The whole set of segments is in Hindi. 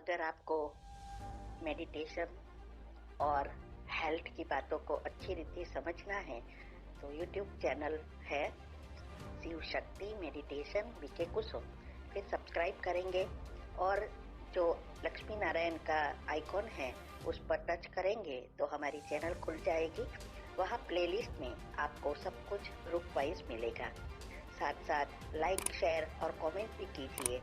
अगर आपको मेडिटेशन और हेल्थ की बातों को अच्छी रीति समझना है तो यूट्यूब चैनल है शिव शक्ति मेडिटेशन बीके कुसुम, फिर सब्सक्राइब करेंगे और जो लक्ष्मी नारायण का आइकॉन है उस पर टच करेंगे तो हमारी चैनल खुल जाएगी। वहाँ प्लेलिस्ट में आपको सब कुछ ग्रुप वाइज मिलेगा। साथ साथ लाइक शेयर और कमेंट भी कीजिए,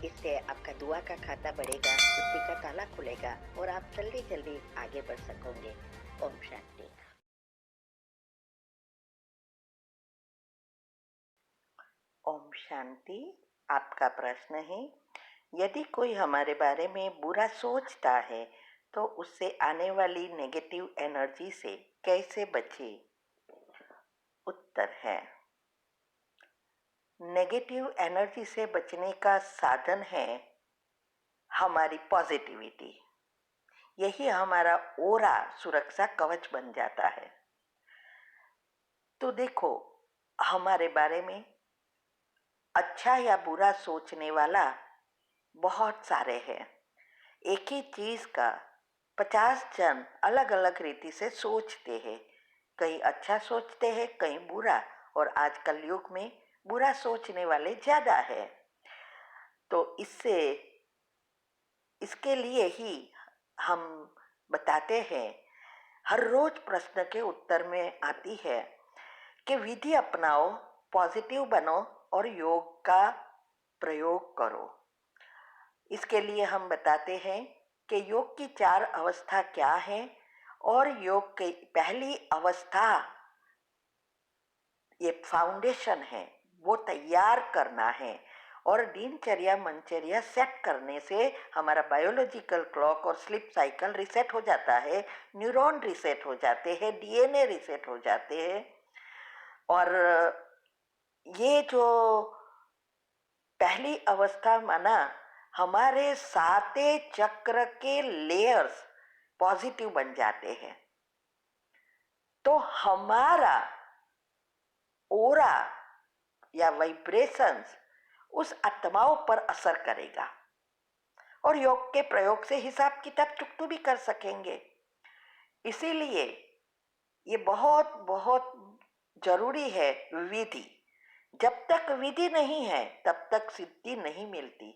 इससे आपका दुआ का खाता बढ़ेगा, बुद्धि का ताला खुलेगा और आप जल्दी जल्दी आगे बढ़ सकोगे। ओम शांति। ओम शांति। आपका प्रश्न है, यदि कोई हमारे बारे में बुरा सोचता है तो उससे आने वाली नेगेटिव एनर्जी से कैसे बचे? उत्तर है, नेगेटिव एनर्जी से बचने का साधन है हमारी पॉजिटिविटी। यही हमारा ओरा सुरक्षा कवच बन जाता है। तो देखो, हमारे बारे में अच्छा या बुरा सोचने वाला बहुत सारे हैं। एक ही चीज का 50 जन अलग अलग रीति से सोचते हैं। कहीं अच्छा सोचते हैं, कहीं बुरा, और आजकल युग में बुरा सोचने वाले ज्यादा है। तो इसके लिए ही हम बताते हैं, हर रोज प्रश्न के उत्तर में आती है कि विधि अपनाओ, पॉजिटिव बनो और योग का प्रयोग करो। इसके लिए हम बताते हैं कि योग की 4 अवस्था क्या है और योग की पहली अवस्था, ये फाउंडेशन है, वो तैयार करना है। और दिनचर्या मनचर्या सेट करने से हमारा बायोलॉजिकल क्लॉक और स्लीप साइकिल रिसेट हो जाता है, न्यूरॉन रिसेट हो जाते हैं, डीएनए रिसेट हो जाते हैं। और ये जो पहली अवस्था माना, हमारे 7 चक्र के लेयर्स पॉजिटिव बन जाते हैं, तो हमारा ओरा या वाइब्रेशंस उस आत्माओं पर असर करेगा और योग के प्रयोग से हिसाब किताब चुकतू भी कर सकेंगे। इसीलिए ये बहुत बहुत जरूरी है विधि। जब तक विधि नहीं है तब तक सिद्धि नहीं मिलती।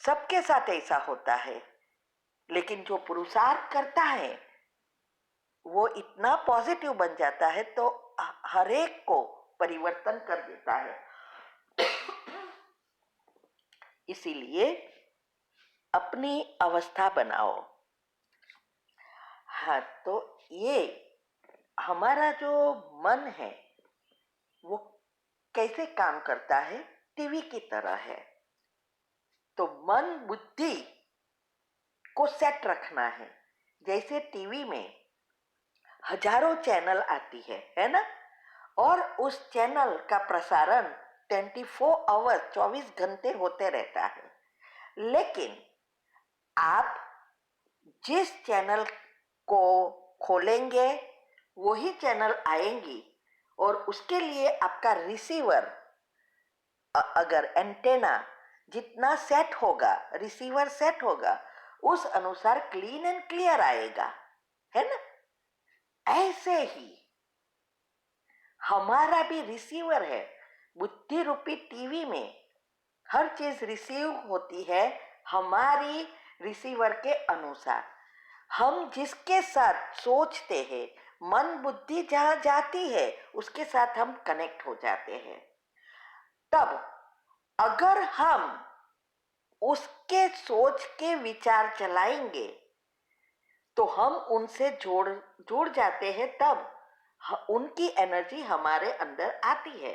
सबके साथ ऐसा होता है, लेकिन जो पुरुषार्थ करता है वो इतना पॉजिटिव बन जाता है तो हर एक को परिवर्तन कर देता है। इसीलिए अपनी अवस्था बनाओ। हाँ, तो ये हमारा जो मन है वो कैसे काम करता है? टीवी की तरह है। तो मन बुद्धि को सेट रखना है। जैसे टीवी में हजारों चैनल आती है ना, और उस चैनल का प्रसारण 24 आवर्स 24 घंटे होते रहता है। लेकिन आप जिस चैनल को खोलेंगे वही चैनल आएंगी, और उसके लिए आपका रिसीवर, अगर एंटेना जितना सेट होगा, रिसीवर सेट होगा, उस अनुसार क्लीन एंड क्लियर आएगा, है ना। ऐसे ही हमारा भी रिसीवर है। बुद्धि रूपी टीवी में हर चीज रिसीव होती है हमारी रिसीवर के अनुसार। हम जिसके साथ सोचते हैं, मन बुद्धि जहां जाती है उसके साथ हम कनेक्ट हो जाते हैं। तब अगर हम उसके सोच के विचार चलाएंगे तो हम उनसे जुड़ जाते हैं, तब उनकी एनर्जी हमारे अंदर आती है।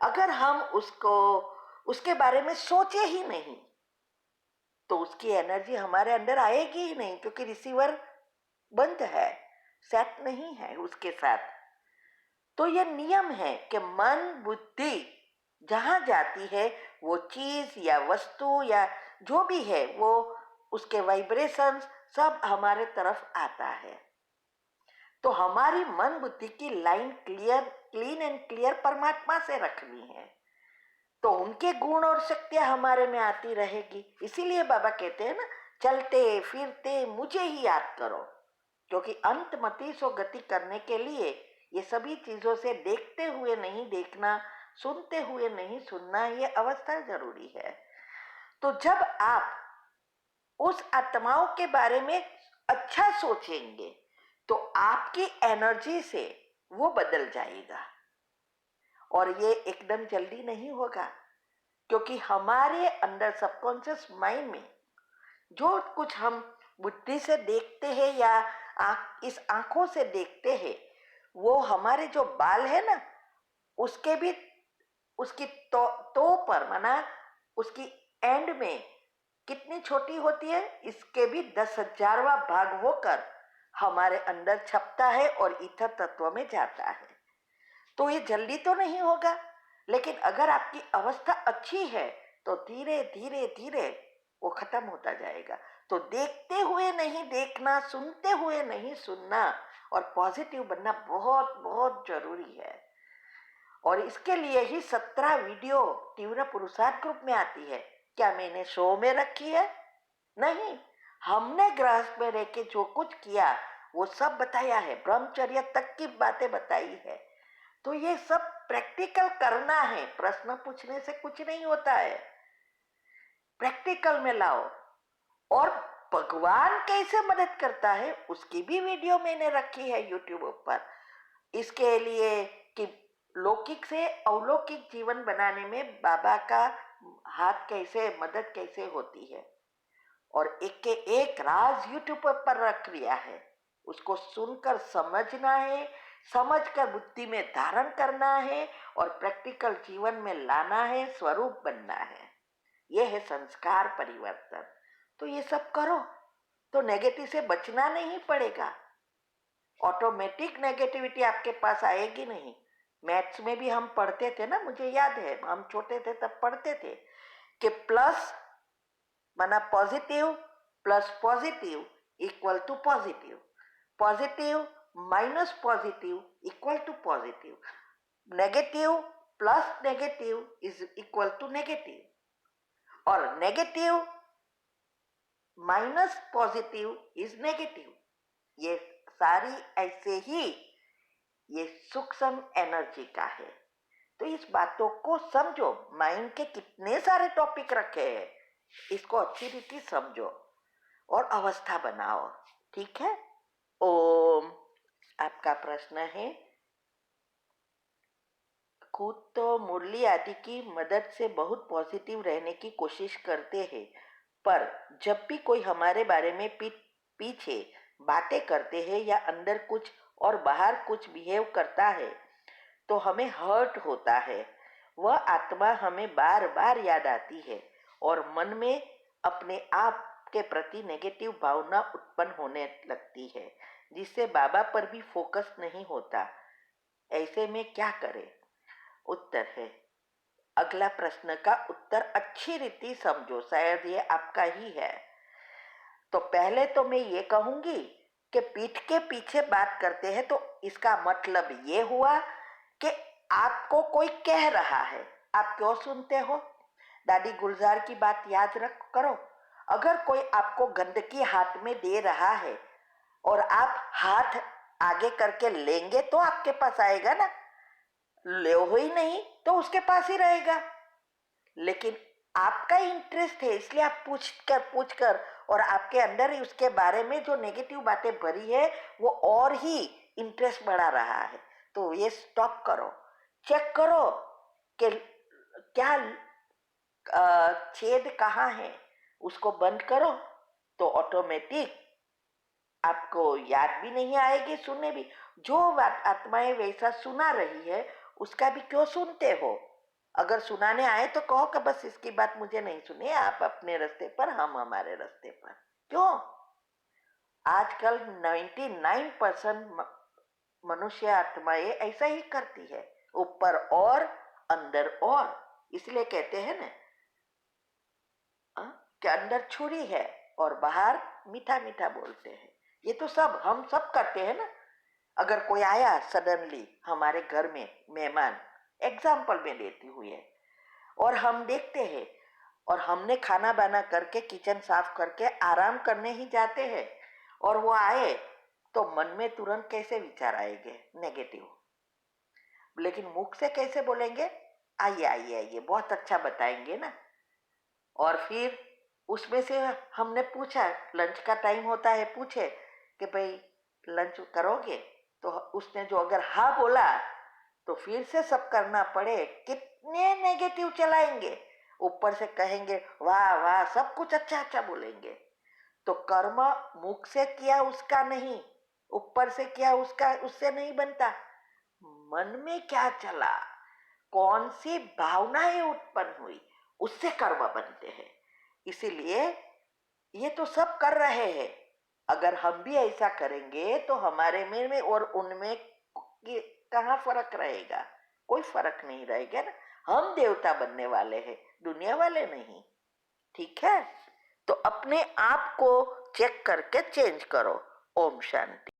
अगर हम उसके बारे में सोचे ही नहीं तो उसकी एनर्जी हमारे अंदर आएगी ही नहीं, क्योंकि रिसीवर बंद है, सेट नहीं है उसके साथ। तो यह नियम है कि मन बुद्धि जहां जाती है वो चीज या वस्तु या जो भी है, वो उसके वाइब्रेशंस सब हमारे तरफ आता है। तो हमारी मन बुद्धि की लाइन क्लीन एंड क्लियर परमात्मा से रखनी है, तो उनके गुण और शक्तियां हमारे में आती रहेगी। इसीलिए बाबा कहते हैं ना चलते फिरते मुझे ही याद करो, क्योंकि अंतमति सो गति करने के लिए ये सभी चीजों से देखते हुए नहीं देखना, सुनते हुए नहीं सुनना, ये अवस्था जरूरी है। तो जब आप उस आत्माओं के बारे में अच्छा सोचेंगे तो आपकी एनर्जी से वो बदल जाएगा। और ये एकदम जल्दी नहीं होगा, क्योंकि हमारे अंदर सबकॉन्शियस माइंड में जो कुछ हम बुद्धि से देखते हैं या इस आंखों से देखते हैं, वो हमारे जो बाल है ना, उसके भी उसकी तो पर माना उसकी एंड में कितनी छोटी होती है, इसके भी 10,000वां भाग होकर हमारे अंदर छपता है और ईथर तत्व में जाता है। तो ये जल्दी तो नहीं होगा, लेकिन अगर आपकी अवस्था अच्छी है तो धीरे धीरे धीरे वो खत्म होता जाएगा। तो देखते हुए नहीं देखना, सुनते हुए नहीं सुनना और पॉजिटिव बनना बहुत बहुत जरूरी है। और इसके लिए ही 17 वीडियो तीव्र पुरुषार्थ ग्रुप में आती है। क्या मैंने शो में रखी है? नहीं, हमने गृहस्थ में रह के जो कुछ किया वो सब बताया है, ब्रह्मचर्य तक की बातें बताई है। तो ये सब प्रैक्टिकल करना है, प्रश्न पूछने से कुछ नहीं होता है, प्रैक्टिकल में लाओ। और भगवान कैसे मदद करता है उसकी भी वीडियो मैंने रखी है यूट्यूब पर, इसके लिए कि लौकिक से अलौकिक जीवन बनाने में बाबा का हाथ कैसे, मदद कैसे होती है। और एक के एक राज यूट्यूब पर रख लिया है, उसको सुनकर समझना है, समझकर बुद्धि में धारण करना है और प्रैक्टिकल जीवन में लाना है, स्वरूप बनना है। यह है संस्कार परिवर्तन। तो ये सब करो तो नेगेटिव से बचना नहीं पड़ेगा, ऑटोमेटिक नेगेटिविटी आपके पास आएगी नहीं। मैथ्स में भी हम पढ़ते थे ना, मुझे याद है हम छोटे थे तब पढ़ते थे कि प्लस माना positive plus positive equal to positive, positive minus positive equal to positive, negative plus negative is equal to negative, और negative minus positive is negative. ये सारी ऐसे ही ये सूक्ष्म एनर्जी का है। तो इस बातों को समझो, माइंड के कितने सारे टॉपिक रखे हैं, इसको अच्छी रीति समझो और अवस्था बनाओ। ठीक है। ओम। आपका प्रश्न है, खुद तो मुरली आदि की मदद से बहुत पॉजिटिव रहने की कोशिश करते हैं, पर जब भी कोई हमारे बारे में पीछे बातें करते हैं या अंदर कुछ और बाहर कुछ बिहेव करता है तो हमें हर्ट होता है। वह आत्मा हमें बार बार याद आती है और मन में अपने आप के प्रति नेगेटिव भावना उत्पन्न होने लगती है, जिससे बाबा पर भी फोकस नहीं होता। ऐसे में क्या करें? उत्तर है, अगला प्रश्न का उत्तर अच्छी रीति समझो, शायद ये आपका ही है। तो पहले तो मैं ये कहूंगी कि पीठ के पीछे बात करते हैं तो इसका मतलब ये हुआ कि आपको कोई कह रहा है, आप क्यों सुनते हो? दादी गुलजार की बात याद रख करो, अगर कोई आपको गंदगी हाथ में दे रहा है और आप हाथ आगे करके लेंगे तो आपके पास आएगा ना, ले हो ही नहीं तो उसके पास ही रहेगा। लेकिन आपका इंटरेस्ट है इसलिए आप पूछ कर और आपके अंदर ही उसके बारे में जो नेगेटिव बातें भरी है वो और ही इंटरेस्ट बढ़ा रहा है। तो ये स्टॉप करो, चेक करो कि क्या छेद कहाँ है, उसको बंद करो तो ऑटोमेटिक आपको याद भी नहीं आएगी, सुनने भी। जो बात आत्माएं वैसा सुना रही है उसका भी क्यों सुनते हो? अगर सुनाने आए तो कहो कि बस इसकी बात मुझे नहीं सुनिए, आप अपने रास्ते पर, हम हमारे रास्ते पर। क्यों? आजकल 99% मनुष्य आत्माएं ऐसा ही करती है, ऊपर और अंदर और। इसलिए कहते हैं ना कि अंदर छुरी है और बाहर मीठा मीठा बोलते हैं। ये तो सब हम सब करते हैं ना। अगर कोई आया सडनली हमारे घर में मेहमान, एग्जाम्पल में देती हुई है, और हम देखते हैं और हमने खाना बना करके किचन साफ करके आराम करने ही जाते हैं, और वो आए तो मन में तुरंत कैसे विचार आएंगे? नेगेटिव। लेकिन मुख से कैसे बोलेंगे? आइए आइए आइए, बहुत अच्छा बताएंगे ना। और फिर उसमें से हमने पूछा, लंच का टाइम होता है, पूछे कि भाई लंच करोगे? तो उसने जो अगर हाँ बोला तो फिर से सब करना पड़े, कितने नेगेटिव चलाएंगे, ऊपर से कहेंगे वाह वाह, सब कुछ अच्छा अच्छा बोलेंगे। तो कर्म मुख से किया उसका नहीं, ऊपर से किया उसका, उससे नहीं बनता। मन में क्या चला, कौन सी भावनाएं उत्पन्न हुई, उससे कर्म बनते हैं। इसीलिए ये तो सब कर रहे हैं, अगर हम भी ऐसा करेंगे तो हमारे में और उनमें कहाँ फर्क रहेगा? कोई फर्क नहीं रहेगा ना। हम देवता बनने वाले हैं, दुनिया वाले नहीं। ठीक है, तो अपने आप को चेक करके चेंज करो। ओम शांति।